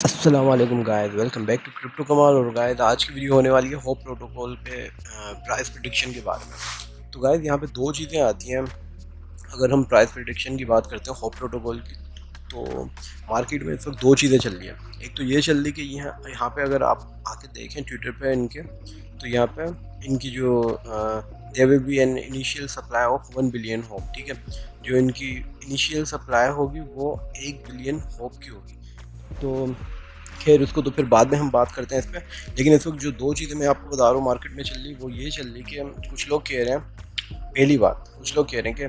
अस्सलाम वालेकुम guys, welcome back to Crypto Kamal. और गाइस आज की वीडियो होने वाली है होप प्रोटोकॉल पे प्राइस प्रिडिक्शन के बारे में। तो गाइस यहाँ पे दो चीज़ें आती हैं। अगर हम प्राइस प्रिडिक्शन की बात करते हैं होप प्रोटोकॉल की, तो मार्केट में इस वक्त दो चीज़ें चल रही हैं। एक तो ये चल रही कि यहाँ यहाँ पे अगर आप आके देखें ट्विटर पे इनके, तो यहाँ पे इनकी जो there will be an initial supply of 1 billion Hope. ठीक है, जो इनकी इनिशियल सप्लाई होगी वो 1 बिलियन होप की होगी। तो खैर उसको तो फिर बाद में हम बात करते हैं इस पर। लेकिन इस वक्त जो दो चीज़ें मैं आपको बता रहा हूँ मार्केट में चल रही, वो ये चल रही कि कुछ लोग कह रहे हैं, पहली बात कुछ लोग कह रहे हैं कि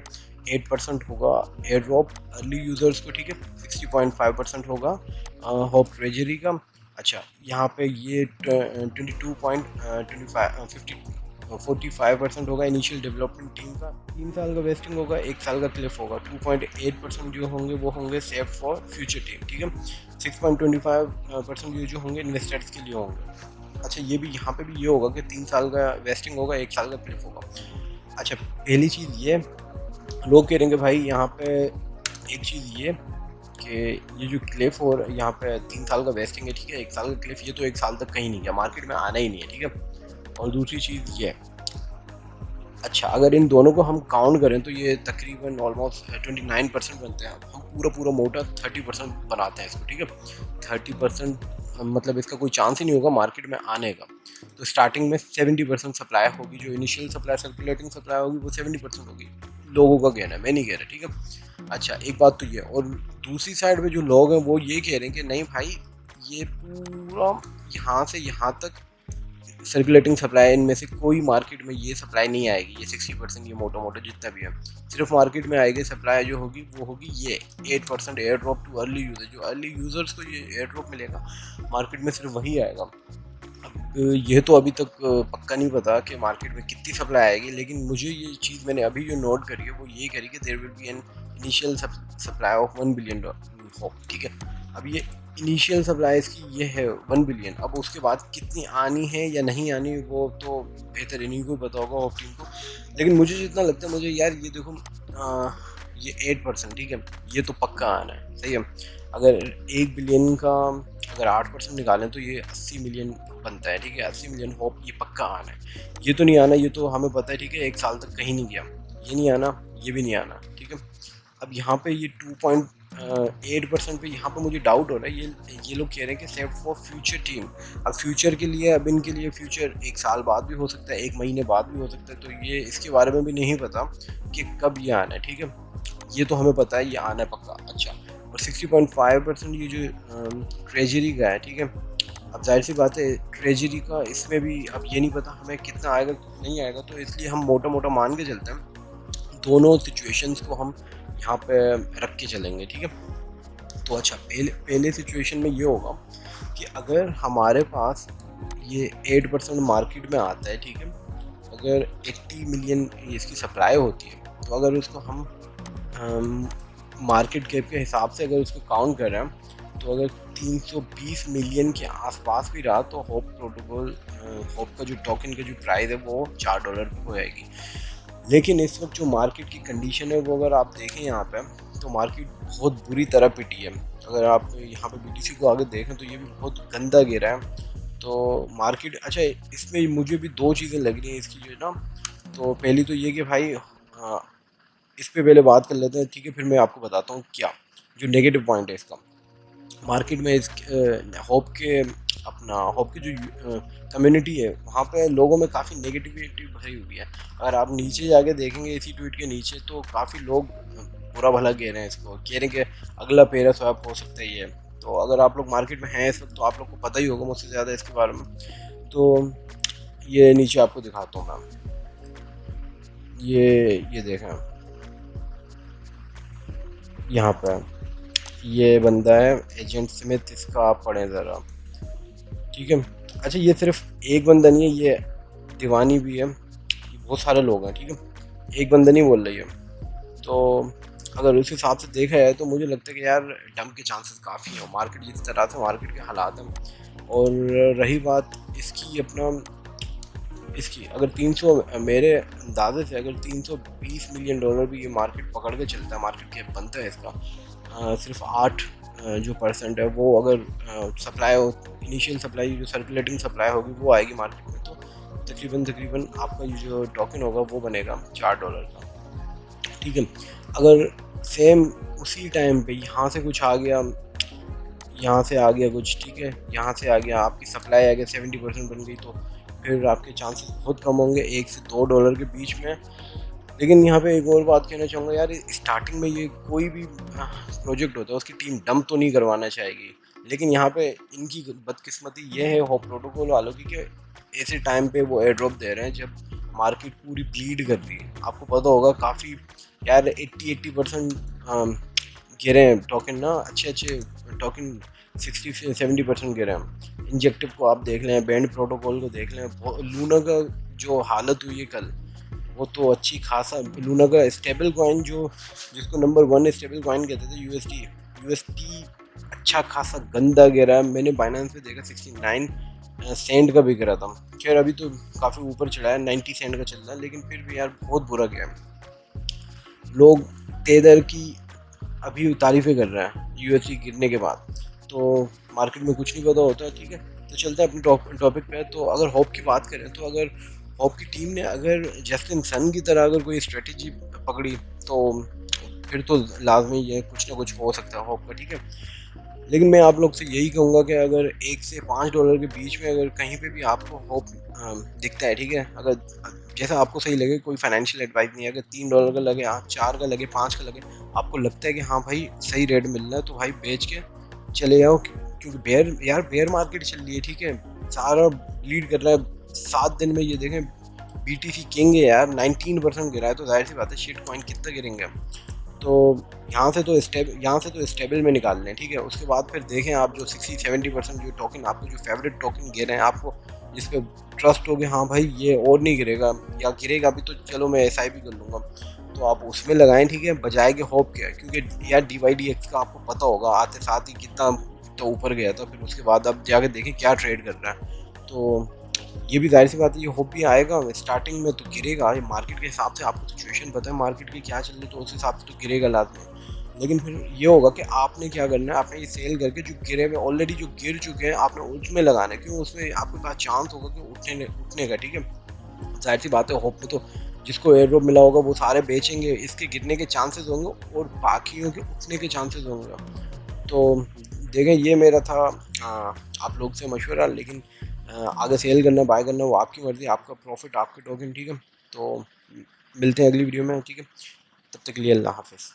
8% होगा एयर ड्रॉप अर्ली यूज़र्स को। ठीक है, 60.5% होगा होप ट्रेजरी का। अच्छा, यहाँ पे ये 45% होगा इनिशियल डेवलपमेंट टीम का। 3 साल का वेस्टिंग होगा, 1 साल का क्लिफ होगा। 2.8% जो होंगे वो होंगे सेव फॉर फ्यूचर टीम। ठीक है, 6.25% जो होंगे इन्वेस्टर्स के लिए होंगे। अच्छा, ये भी यहाँ पे भी ये होगा कि 3 साल का वेस्टिंग होगा, 1 साल का क्लिफ होगा। अच्छा, पहली चीज़ ये लोग कह रहे हैं कि भाई यहाँ पे एक चीज़ ये कि ये जो क्लिफ और यहाँ पे 3 साल का वेस्टिंग है, ठीक है, 1 साल का क्लिफ, ये तो 1 साल तक कहीं नहीं गया, मार्केट में आना ही नहीं है। ठीक है, और दूसरी चीज़ ये, अच्छा अगर इन दोनों को हम काउंट करें तो ये तकरीबन ऑलमोस्ट 29% बनते हैं। हम पूरा पूरा मोटा 30% बनाते हैं इसको। ठीक है, 30% मतलब इसका कोई चांस ही नहीं होगा मार्केट में आने का। तो स्टार्टिंग में 70% सप्लाई होगी, जो इनिशियल सप्लाई सर्कुलेटिंग सप्लाई होगी वो 70% होगी। लोगों का कहना है, मैं नहीं कह रहा। ठीक है, अच्छा एक बात तो ये, और दूसरी साइड में जो लोग हैं वो ये कह रहे हैं कि नहीं भाई, ये पूरा यहाँ से यहाँ तक सर्कुलेटिंग सप्लाई, इनमें से कोई मार्केट में ये सप्लाई नहीं आएगी। ये 60% ये मोटा मोटा जितना भी है, सिर्फ मार्केट में आएगी सप्लाई जो होगी वो होगी ये 8% air drop too early user. जो अर्ली यूजर्स को ये एयर ड्रॉप मिलेगा मार्केट में, सिर्फ वही आएगा। अब ये तो अभी तक पक्का नहीं पता कि मार्केट में कितनी सप्लाई आएगी, लेकिन मुझे ये चीज़ मैंने अभी जो नोट करी है वो ये करी कि there will be an initial supply of 1 billion Hope. ठीक है, अब ये इनिशियल सप्लाई इसकी ये है 1 बिलियन। अब उसके बाद कितनी आनी है या नहीं आनी वो तो बेहतर इन्हीं को पता होगा होप टीम को। लेकिन मुझे जितना लगता है, मुझे यार ये देखो ये 8%, ठीक है, ये तो पक्का आना है। सही है, अगर 1 बिलियन का अगर 8% निकालें तो ये 80 मिलियन बनता है। ठीक है, 80 मिलियन होप ये पक्का आना है। ये तो नहीं आना, ये तो हमें पता है। ठीक है, 1 साल तक कहीं नहीं गया, ये नहीं आना, ये भी नहीं आना। ठीक है, अब यहाँ पे ये 2.8% पे यहाँ पे मुझे डाउट हो रहा है। ये लोग कह रहे हैं कि सेव फॉर फ्यूचर टीम। अब फ्यूचर के लिए, अब इनके लिए फ्यूचर 1 साल बाद भी हो सकता है, 1 महीने बाद भी हो सकता है। तो ये इसके बारे में भी नहीं पता कि कब ये आना है। ठीक है, ये तो हमें पता है ये आना है पक्का। अच्छा, और 60.5% ये जो ट्रेजरी का है, ठीक है, अब जाहिर सी बात है ट्रेजरी का इसमें भी अब ये नहीं पता हमें कितना आएगा नहीं आएगा, तो इसलिए हम मोटा मोटा मान के चलते हैं। दोनों सिचुएशंस को हम यहाँ पे रख के चलेंगे। ठीक है, तो अच्छा पहले सिचुएशन में ये होगा कि अगर हमारे पास ये 8% मार्केट में आता है, ठीक है, अगर 80 मिलियन इसकी सप्लाई होती है, तो अगर उसको हम मार्केट कैप के हिसाब से अगर उसको काउंट कर रहे हैं, तो अगर 320 मिलियन के आसपास भी रहा तो होप प्रोटोकॉल, होप का जो टोकन का जो प्राइस है वो $4 पे हो जाएगी। लेकिन इस वक्त जो मार्केट की कंडीशन है वो अगर आप देखें यहाँ पे, तो मार्केट बहुत बुरी तरह पिटी है। अगर आप यहाँ पे BTC को आगे देखें तो ये भी बहुत गंदा गिरा है। तो मार्केट, अच्छा इसमें मुझे भी दो चीज़ें लग रही हैं इसकी जो है ना। तो पहली तो ये कि भाई इस पे पहले बात कर लेते हैं, ठीक है, फिर मैं आपको बताता हूँ क्या जो नेगेटिव पॉइंट है इसका मार्केट में। इस होप के अपना होप की जो कम्युनिटी है वहाँ पे लोगों में काफ़ी नेगेटिविटी भरी हुई है। अगर आप नीचे जाके देखेंगे इसी ट्वीट के नीचे, तो काफ़ी लोग बुरा भला कह रहे हैं, इसको कह रहे हैं कि अगला पेरा स्वैप हो सकता है ये। तो अगर आप लोग मार्केट में हैं इस वक्त तो आप लोग को पता ही होगा मुझसे ज़्यादा इसके बारे में। तो ये नीचे आपको दिखाता हूँ मैं, ये देखें यहाँ पर ये बंदा है एजेंट स्मिथ, इसका आप पढ़ें ज़रा। ठीक है, अच्छा ये सिर्फ एक बंदा नहीं है, ये दीवानी भी है, ये बहुत सारे लोग हैं। ठीक है, एक बंदा नहीं बोल रही है। तो अगर उस हिसाब से देखा जाए तो मुझे लगता है कि यार डंप के चांसेस काफ़ी हैं। मार्केट जिस तरह से मार्केट के हालात हैं, और रही बात इसकी अपना इसकी, अगर 300 मेरे अंदाजे से अगर $320 मिलियन भी ये मार्केट पकड़ के चलता है, मार्केट कैप बनता है इसका सिर्फ जो परसेंट है वो अगर सप्लाई हो, इनिशियल सप्लाई जो सर्कुलेटिंग सप्लाई होगी वो आएगी मार्केट में, तो तकरीबन आपका ये जो टोकन होगा वो बनेगा $4 का, ठीक है। अगर सेम उसी टाइम पे यहाँ से कुछ आ गया, यहाँ से आ गया कुछ, ठीक है, यहाँ से आ गया, आपकी सप्लाई आ गया 70% बन गई, तो फिर आपके चांसेस बहुत कम होंगे $1 से $2 के बीच में। लेकिन यहाँ पे एक और बात कहना चाहूँगा यार, स्टार्टिंग में ये कोई भी प्रोजेक्ट होता है उसकी टीम डंप तो नहीं करवाना चाहेगी, लेकिन यहाँ पे इनकी बदकिस्मती ये है होप प्रोटोकॉल वालों की कि ऐसे टाइम पे वो एयर ड्रॉप दे रहे हैं जब मार्केट पूरी ब्लीड कर रही है। आपको पता होगा काफ़ी यार 80% गिरे हैं टोकन ना, अच्छे टोकन 60-70% गिरे हैं। इंजेक्टिव को आप देख लें, बैंड प्रोटोकॉल को देख लें, लूना का जो हालत हुई है कल, वो तो अच्छी खासा। लूना का स्टेबल कॉइन जो जिसको नंबर 1 स्टेबल कॉइन कहते थे, यूएसटी अच्छा खासा गंदा गिरा है। मैंने बाइनेंस पे देखा 69 सेंट का भी गिरा था। खैर अभी तो काफ़ी ऊपर चढ़ा है, 90 सेंट का चल रहा है, लेकिन फिर भी यार बहुत बुरा गया है। लोग टेदर की अभी तारीफ़ें कर रहे हैं यूएसटी गिरने के बाद, तो मार्केट में कुछ नहीं पता होता है, ठीक है। तो चलता है अपने टॉपिक पे। तो अगर होप की बात करें, तो अगर होप की टीम ने अगर जस्टिन सन की तरह अगर कोई स्ट्रेटजी पकड़ी तो फिर तो लाजमी ये कुछ ना कुछ हो सकता है होप का, ठीक है। लेकिन मैं आप लोग से यही कहूँगा कि अगर $1 से $5 के बीच में अगर कहीं पे भी आपको होप दिखता है, ठीक है, अगर जैसा आपको सही लगे, कोई फाइनेंशियल एडवाइस नहीं है, अगर $3 का लगे, 4 का लगे, 5 का लगे, आपको लगता है कि हाँ भाई सही रेट मिल रहा है, तो भाई बेच के चले जाओ। क्योंकि बेयर मार्केट चल रही है, ठीक है, सारा लीड कर रहा है। 7 दिन में ये देखें BTC किंग है यार, 19% गिरा है, तो जाहिर सी बात है शिट कॉइन कितना गिरेंगे। तो यहाँ से तो स्टेबल में निकाल लें, ठीक है। उसके बाद फिर देखें आप जो 60-70% जो टोकन आपको जो फेवरेट टोकन गिरे हैं, आपको जिस पे ट्रस्ट हो गया हाँ भाई ये और नहीं गिरेगा, या गिरेगा भी तो चलो मैं SIP कर लूँगा, तो आप उसमें लगाएं, ठीक है, बजाय के होप के। क्योंकि यार DYDX का आपको पता होगा आते साथ ही कितना तो ऊपर गया था, फिर उसके बाद अब जाके देखें क्या ट्रेड कर रहा है। तो ये भी जाहिर सी बात है, ये होप भी आएगा स्टार्टिंग में तो गिरेगा। ये मार्केट के हिसाब से आपको सिचुएशन पता है मार्केट की क्या चल रही है, तो उस हिसाब से तो गिरेगा लाजमी। लेकिन फिर ये होगा कि आपने क्या करना है, आपने ये सेल करके जो गिरे हुए ऑलरेडी जो गिर चुके हैं आपने उसमें लगाना है, क्यों उसमें आपके पास चांस होगा कि उठने का, ठीक है। जाहिर सी बात है होप में तो जिसको एयर ड्रॉप मिला होगा वो सारे बेचेंगे, इसके गिरने के चांसेस होंगे और बाकियों के उठने के चांसेस होंगे। तो देखें ये मेरा था आप लोग से मशवरा। लेकिन आगे सेल करना बाय करना वो आपकी मर्ज़ी, आपका प्रॉफिट आपके टोकन, ठीक है। तो मिलते हैं अगली वीडियो में, ठीक है, तब तक के लिए अल्लाह हाफिज़।